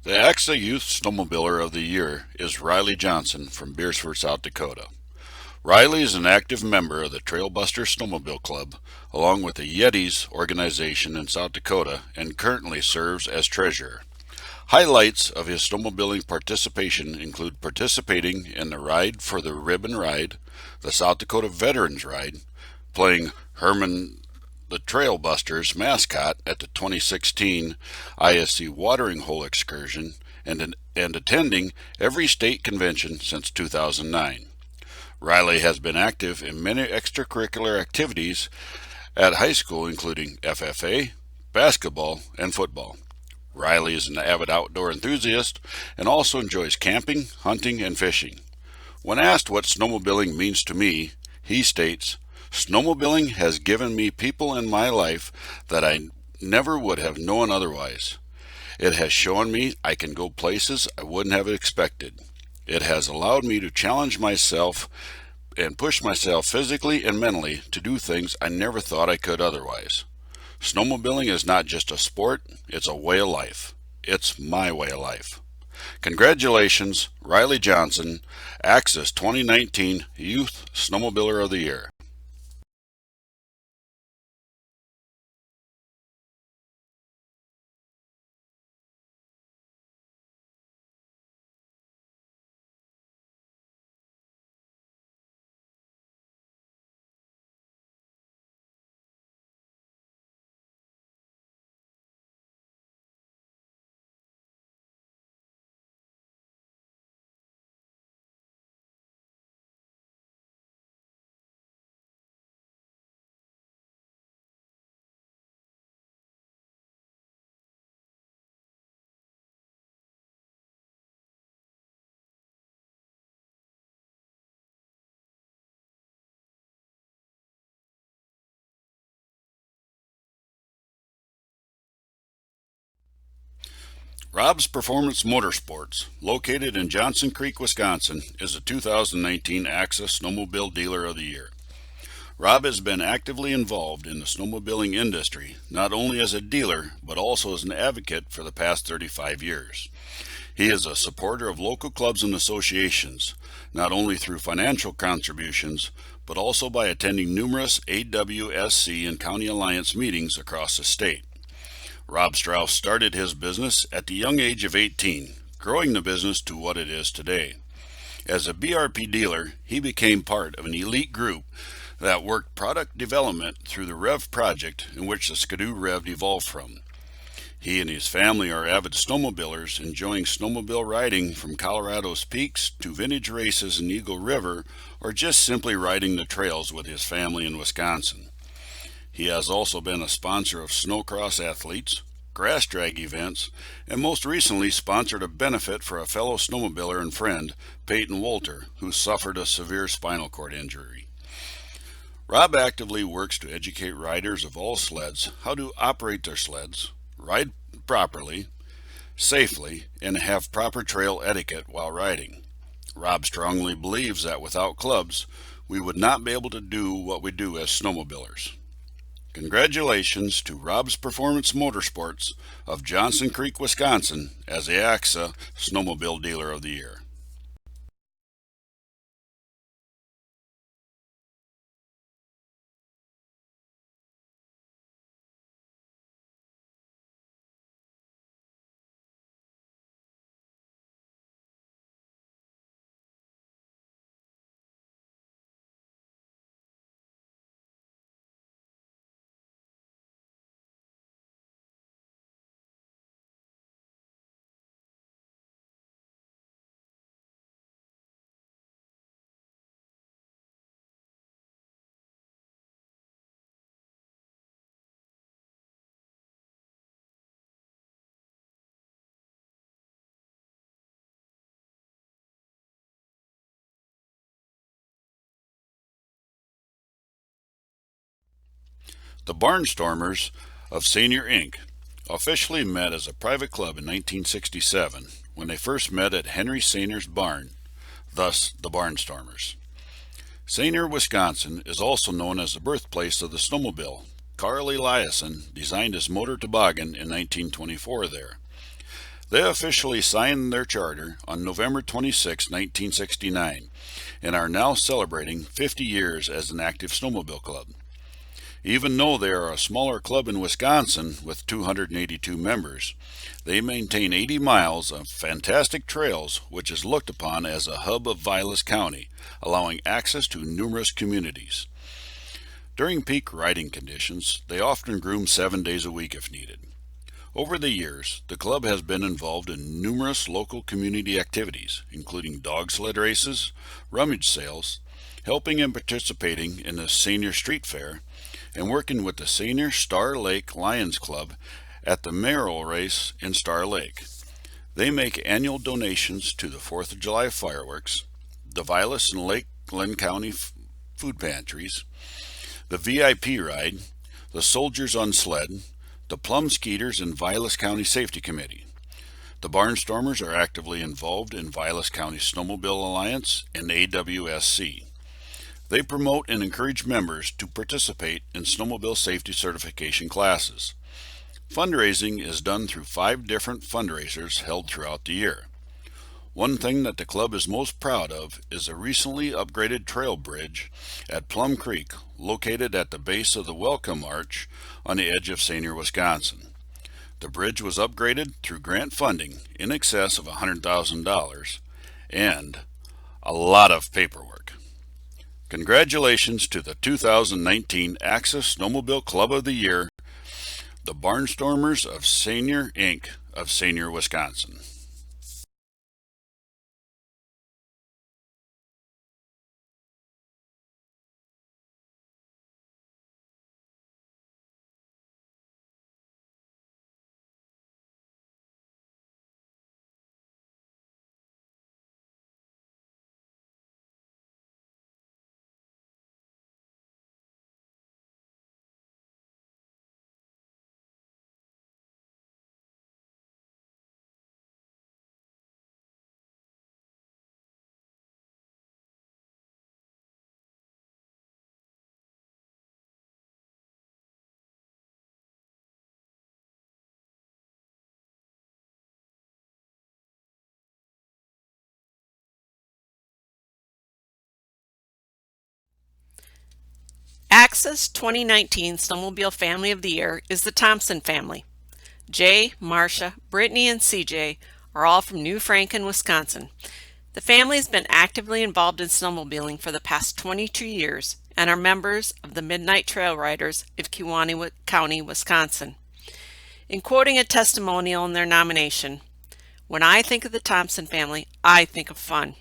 The ACSA Youth Snowmobiler of the Year is Riley Johnson from Beersford, South Dakota. Riley is an active member of the Trailbuster Snowmobile Club, along with the Yetis organization in South Dakota, and currently serves as treasurer. Highlights of his snowmobiling participation include participating in the Ride for the Ribbon Ride, the South Dakota Veterans Ride, playing Herman the Trailbusters mascot at the 2016 ISC Watering Hole Excursion, and attending every state convention since 2009. Riley has been active in many extracurricular activities at high school, including FFA, basketball, and football. Riley is an avid outdoor enthusiast and also enjoys camping, hunting, and fishing. When asked what snowmobiling means to me, he states, "Snowmobiling has given me people in my life that I never would have known otherwise. It has shown me I can go places I wouldn't have expected. It has allowed me to challenge myself and push myself physically and mentally to do things I never thought I could otherwise. Snowmobiling is not just a sport, it's a way of life. It's my way of life." Congratulations, Riley Johnson, ACSA's 2019 Youth Snowmobiler of the Year. Rob's Performance Motorsports, located in Johnson Creek, Wisconsin, is the 2019 ACSA Snowmobile Dealer of the Year. Rob has been actively involved in the snowmobiling industry, not only as a dealer, but also as an advocate for the past 35 years. He is a supporter of local clubs and associations, not only through financial contributions, but also by attending numerous AWSC and County Alliance meetings across the state. Rob Strauss started his business at the young age of 18, growing the business to what it is today. As a BRP dealer, he became part of an elite group that worked product development through the REV project, in which the Skidoo REV evolved from. He and his family are avid snowmobilers, enjoying snowmobile riding from Colorado's peaks to vintage races in Eagle River, or just simply riding the trails with his family in Wisconsin. He has also been a sponsor of snowcross athletes, grass drag events, and most recently sponsored a benefit for a fellow snowmobiler and friend, Peyton Wolter, who suffered a severe spinal cord injury. Rob actively works to educate riders of all sleds how to operate their sleds, ride properly, safely, and have proper trail etiquette while riding. Rob strongly believes that without clubs, we would not be able to do what we do as snowmobilers. Congratulations to Rob's Performance Motorsports of Johnson Creek, Wisconsin, as the ACSA Snowmobile Dealer of the Year. The Barnstormers of Senior Inc. officially met as a private club in 1967 when they first met at Henry Saner's barn, thus the Barnstormers. Saner, Wisconsin is also known as the birthplace of the snowmobile. Carl Eliason designed his motor toboggan in 1924 there. They officially signed their charter on November 26, 1969, and are now celebrating 50 years as an active snowmobile club. Even though they are a smaller club in Wisconsin with 282 members, they maintain 80 miles of fantastic trails, which is looked upon as a hub of Vilas County, allowing access to numerous communities. During peak riding conditions, they often groom 7 days a week if needed. Over the years, the club has been involved in numerous local community activities, including dog sled races, rummage sales, helping and participating in the Senior Street Fair, and working with the Senior Star Lake Lions Club at the mayoral race in Star Lake. They make annual donations to the 4th of July fireworks, the Vilas and Lake Glenn County food pantries, the VIP ride, the Soldiers on Sled, the Plum Skeeters and Vilas County Safety Committee. The Barnstormers are actively involved in Vilas County Snowmobile Alliance and AWSC. They promote and encourage members to participate in snowmobile safety certification classes. Fundraising is done through 5 different fundraisers held throughout the year. One thing that the club is most proud of is a recently upgraded trail bridge at Plum Creek, located at the base of the Welcome Arch on the edge of Senior, Wisconsin. The bridge was upgraded through grant funding in excess of $100,000 and a lot of paperwork. Congratulations to the 2019 ACSA Snowmobile Club of the Year, the Barnstormers of Senior, Inc. of Senior, Wisconsin. ACSA's 2019 Snowmobile Family of the Year is the Thompson family. Jay, Marcia, Brittany, and CJ are all from New Franken, Wisconsin. The family has been actively involved in snowmobiling for the past 22 years and are members of the Midnight Trail Riders of Kewaunee County, Wisconsin. In quoting a testimonial in their nomination, "When I think of the Thompson family, I think of fun,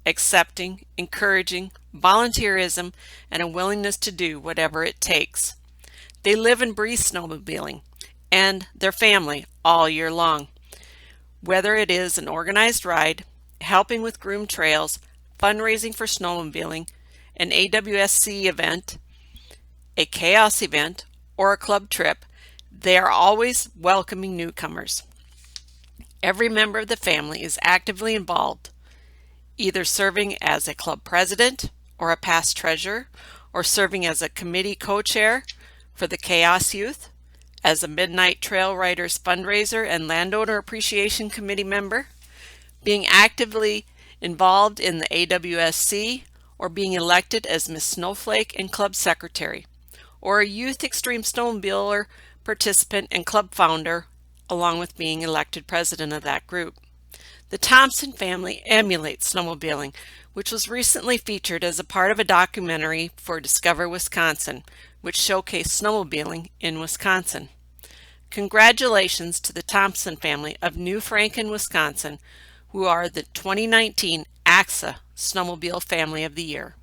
accepting, encouraging, volunteerism, and a willingness to do whatever it takes. They live and breathe snowmobiling and their family all year long. Whether it is an organized ride, helping with groomed trails, fundraising for snowmobiling, an AWSC event, a chaos event, or a club trip, they are always welcoming newcomers. Every member of the family is actively involved, either serving as a club president or a past treasurer, or serving as a committee co-chair for the Chaos Youth, as a Midnight Trail Riders fundraiser and landowner appreciation committee member, being actively involved in the AWSC, or being elected as Miss Snowflake and club secretary, or a youth extreme snowmobiler participant and club founder, along with being elected president of that group. The Thompson family emulates snowmobiling, which was recently featured as a part of a documentary for Discover Wisconsin, which showcased snowmobiling in Wisconsin. Congratulations to the Thompson family of New Franken, Wisconsin, who are the 2019 ACSA Snowmobile Family of the Year.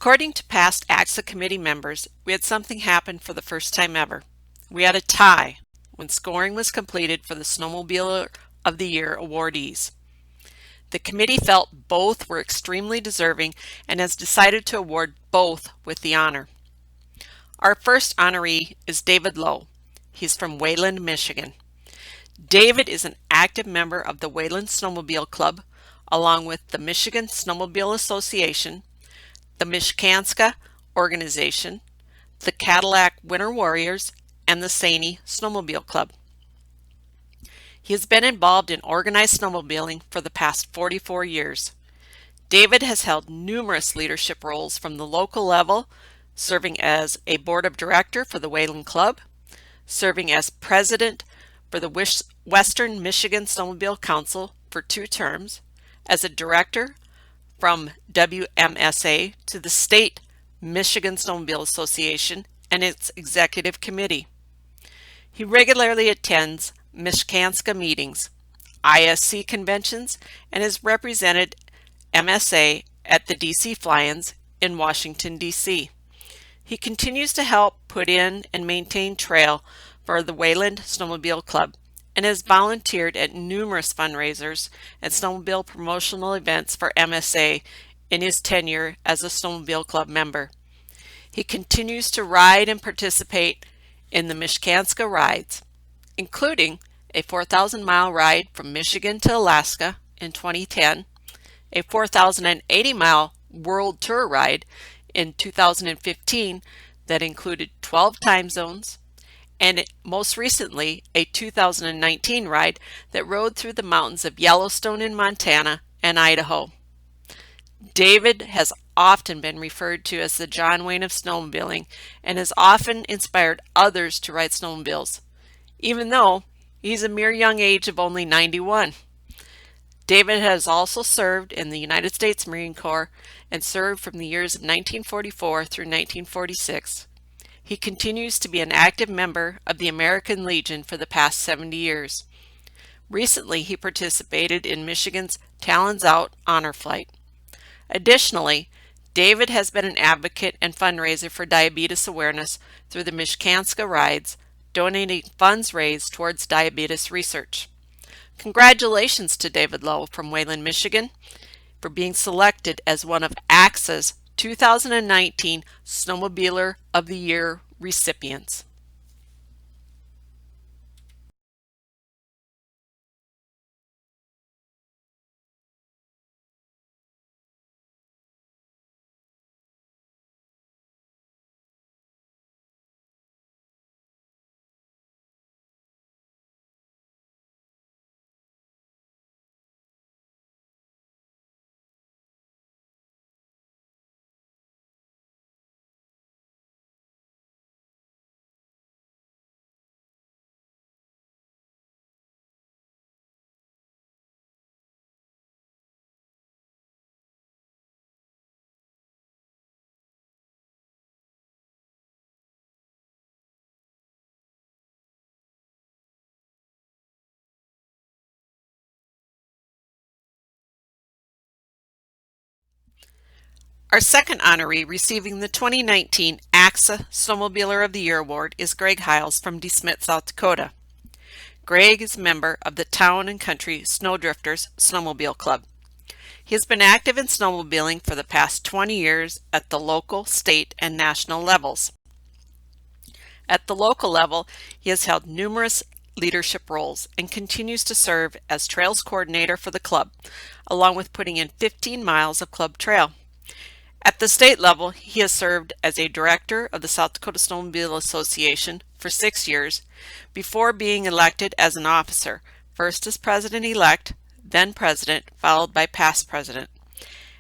According to past ACSA committee members, we had something happen for the first time ever. We had a tie when scoring was completed for the Snowmobiler of the Year awardees. The committee felt both were extremely deserving and has decided to award both with the honor. Our first honoree is David Lowe. He's from Wayland, Michigan. David is an active member of the Wayland Snowmobile Club, along with the Michigan Snowmobile Association, the Mishkanska Organization, the Cadillac Winter Warriors, and the Saney Snowmobile Club. He has been involved in organized snowmobiling for the past 44 years. David has held numerous leadership roles from the local level, serving as a board of director for the Wayland Club, serving as president for the Western Michigan Snowmobile Council for 2 terms, as a director from WMSA to the State Michigan Snowmobile Association and its executive committee. He regularly attends Mishkanska meetings, ISC conventions, and has represented MSA at the DC Fly-Ins in Washington, D.C. He continues to help put in and maintain trail for the Wayland Snowmobile Club and has volunteered at numerous fundraisers and snowmobile promotional events for MSA in his tenure as a Snowmobile Club member. He continues to ride and participate in the Mishkanska rides, including a 4,000-mile ride from Michigan to Alaska in 2010, a 4,080-mile World Tour ride in 2015 that included 12 time zones, and most recently a 2019 ride that rode through the mountains of Yellowstone in Montana and Idaho. David has often been referred to as the John Wayne of snowmobiling and has often inspired others to ride snowmobiles, even though he's a mere young age of only 91. David has also served in the United States Marine Corps and served from the years of 1944 through 1946. He continues to be an active member of the American Legion for the past 70 years. Recently, he participated in Michigan's Talons Out Honor Flight. Additionally, David has been an advocate and fundraiser for diabetes awareness through the Mishkanska Rides, donating funds raised towards diabetes research. Congratulations to David Lowe from Wayland, Michigan, for being selected as one of ACSA's 2019 Snowmobiler of the Year recipients. Our second honoree receiving the 2019 ACSA Snowmobiler of the Year Award is Greg Hiles from DeSmet, South Dakota. Greg is a member of the Town and Country Snowdrifters Snowmobile Club. He has been active in snowmobiling for the past 20 years at the local, state, and national levels. At the local level, he has held numerous leadership roles and continues to serve as trails coordinator for the club, along with putting in 15 miles of club trail. At the state level, he has served as a director of the South Dakota Snowmobile Association for 6 years before being elected as an officer, first as president-elect, then president, followed by past president.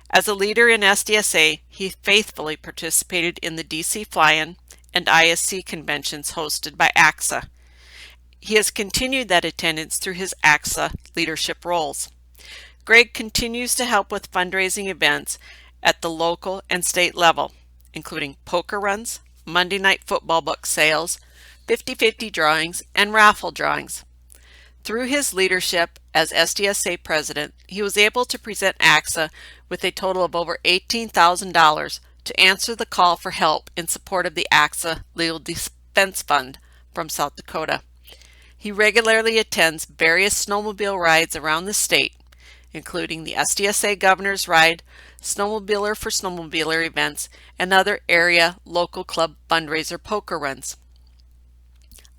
As a leader in SDSA, he faithfully participated in the DC Fly-In and ISC conventions hosted by ACSA. He has continued that attendance through his ACSA leadership roles. Greg continues to help with fundraising events at the local and state level, including poker runs, Monday night football book sales, 50-50 drawings, and raffle drawings. Through his leadership as SDSA president, he was able to present ACSA with a total of over $18,000 to answer the call for help in support of the ACSA Legal Defense Fund from South Dakota. He regularly attends various snowmobile rides around the state, including the SDSA Governor's Ride, Snowmobiler for Snowmobiler events, and other area local club fundraiser poker runs.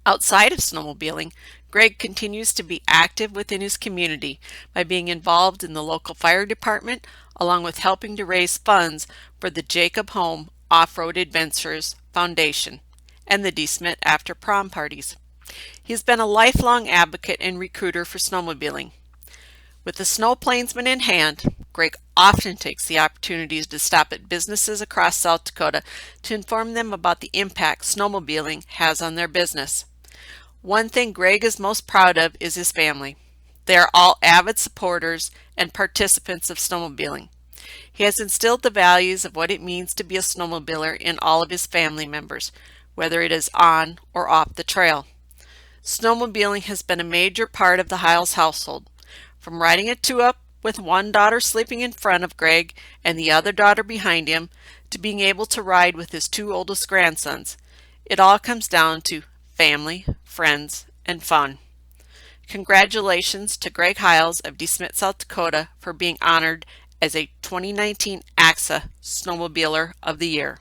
Outside of snowmobiling, Greg continues to be active within his community by being involved in the local fire department, along with helping to raise funds for the Jacob Home Off-Road Adventures Foundation and the DeSmit After Prom parties. He's been a lifelong advocate and recruiter for snowmobiling. With the snowplainsman in hand, Greg often takes the opportunities to stop at businesses across South Dakota to inform them about the impact snowmobiling has on their business. One thing Greg is most proud of is his family. They are all avid supporters and participants of snowmobiling. He has instilled the values of what it means to be a snowmobiler in all of his family members, whether it is on or off the trail. Snowmobiling has been a major part of the Hiles household, from riding a two-up with one daughter sleeping in front of Greg and the other daughter behind him, to being able to ride with his two oldest grandsons. It all comes down to family, friends, and fun. Congratulations to Greg Hiles of DeSmit, South Dakota for being honored as a 2019 ACSA Snowmobiler of the Year.